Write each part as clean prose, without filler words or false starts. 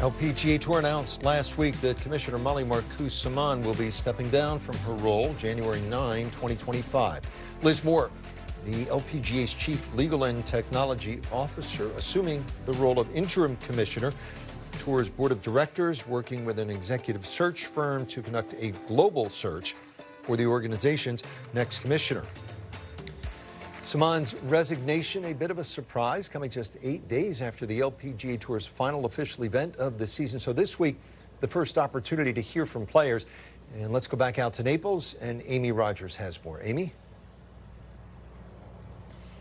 LPGA Tour announced last week that Commissioner Mollie Marcoux Samaan will be stepping down from her role January 9, 2025. Liz Moore, the LPGA's Chief Legal and Technology Officer, assuming the role of interim commissioner. Tour's board of directors working with an executive search firm to conduct a global search for the organization's next commissioner. Samaan's resignation, a bit of a surprise, coming just 8 days after the LPGA Tour's final official event of the season. So this week, the first opportunity to hear from players. And let's go back out to Naples, and Amy Rogers has more. Amy?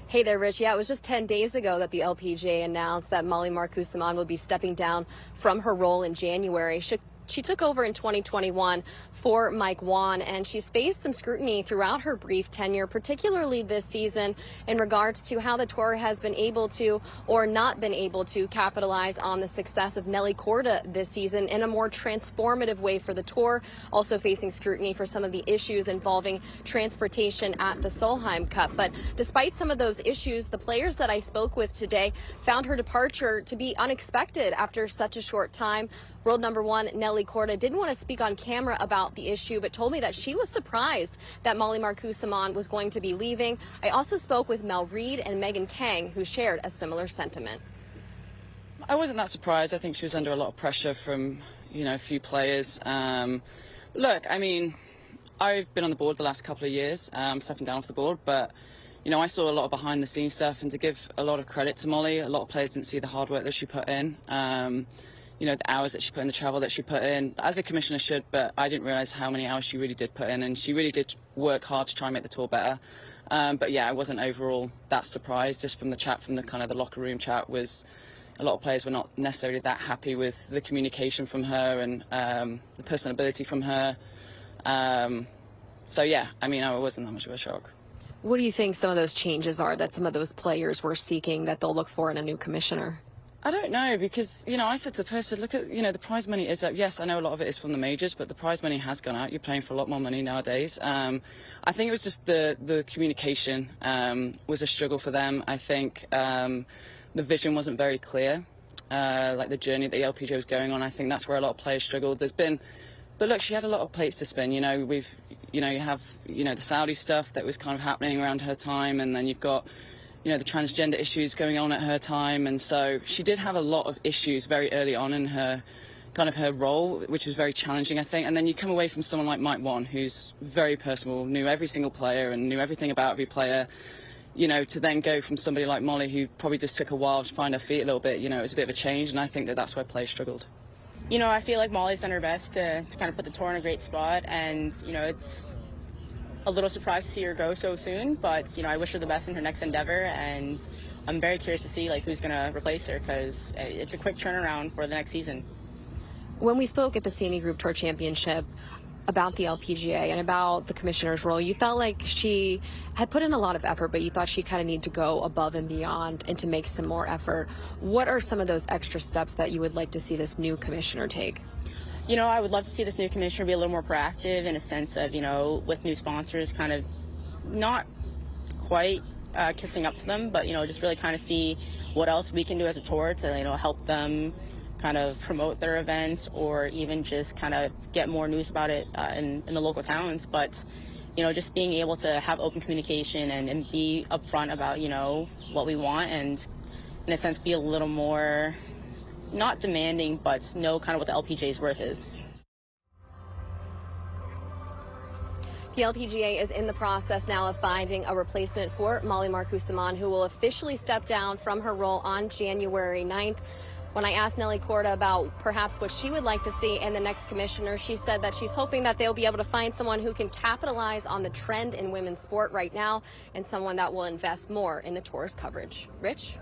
Hey there, Rich. Yeah, it was just 10 days ago that the LPGA announced that Mollie Marcoux Samaan will be stepping down from her role in January. She took over in 2021 for Mike Wan, and she's faced some scrutiny throughout her brief tenure, particularly this season, in regards to how the tour has been able to or not been able to capitalize on the success of Nelly Korda this season in a more transformative way for the tour. Also facing scrutiny for some of the issues involving transportation at the Solheim Cup. But despite some of those issues, the players that I spoke with today found her departure to be unexpected after such a short time. World number one Nelly Korda didn't want to speak on camera about the issue, but told me that she was surprised that Mollie Marcoux Samaan was going to be leaving. I also spoke with Mel Reid and Khang, who shared a similar sentiment. I wasn't that surprised. I think she was under a lot of pressure from, a few players. Look, I mean, I've been on the board the last couple of years, stepping down off the board, but I saw a lot of behind the scenes stuff, and to give a lot of credit to Mollie, a lot of players didn't see the hard work that she put in. The hours that she put in, the travel that she put in, as a commissioner should, but I didn't realise how many hours she really did put in, and she really did work hard to try and make the tour better. But yeah, I wasn't overall that surprised. Just from the chat, from the kind of the locker room chat, was a lot of players were not necessarily that happy with the communication from her and the personability from her. So yeah, I mean, I wasn't that much of a shock. What do you think some of those changes are that some of those players were seeking that they'll look for in a new commissioner? I don't know, because, I said to the person, look at, the prize money is up. Yes, I know a lot of it is from the majors, but the prize money has gone out. You're playing for a lot more money nowadays. I think it was just the communication was a struggle for them. I think the vision wasn't very clear, like the journey that the LPGA was going on. I think that's where a lot of players struggled. But look, she had a lot of plates to spin. You have, the Saudi stuff that was kind of happening around her time, and then you've got the transgender issues going on at her time, and so she did have a lot of issues very early on in her role, which was very challenging, I think. And then you come away from someone like Mike Wan, who's very personal, knew every single player and knew everything about every player, to then go from somebody like Mollie, who probably just took a while to find her feet a little bit. It was a bit of a change, and I think that's where players struggled. I feel like Mollie's done her best to kind of put the tour in a great spot, and it's a little surprised to see her go so soon, but I wish her the best in her next endeavor, and I'm very curious to see who's going to replace her, because it's a quick turnaround for the next season. When we spoke at the CME Group Tour Championship about the LPGA and about the commissioner's role, you felt like she had put in a lot of effort, but you thought she kind of needed to go above and beyond and to make some more effort. What are some of those extra steps that you would like to see this new commissioner take? I would love to see this new commissioner be a little more proactive in a sense of, with new sponsors, kind of not quite kissing up to them, but, just really kind of see what else we can do as a tour to, help them kind of promote their events, or even just kind of get more news about it in the local towns. But, just being able to have open communication and be upfront about, what we want, and in a sense be a little more not demanding, but know kind of what the LPGA's worth is. The LPGA is in the process now of finding a replacement for Mollie Marcoux Samaan, who will officially step down from her role on January 9th. When I asked Nelly Korda about perhaps what she would like to see in the next commissioner, she said that she's hoping that they'll be able to find someone who can capitalize on the trend in women's sport right now, and someone that will invest more in the tour's coverage. Rich?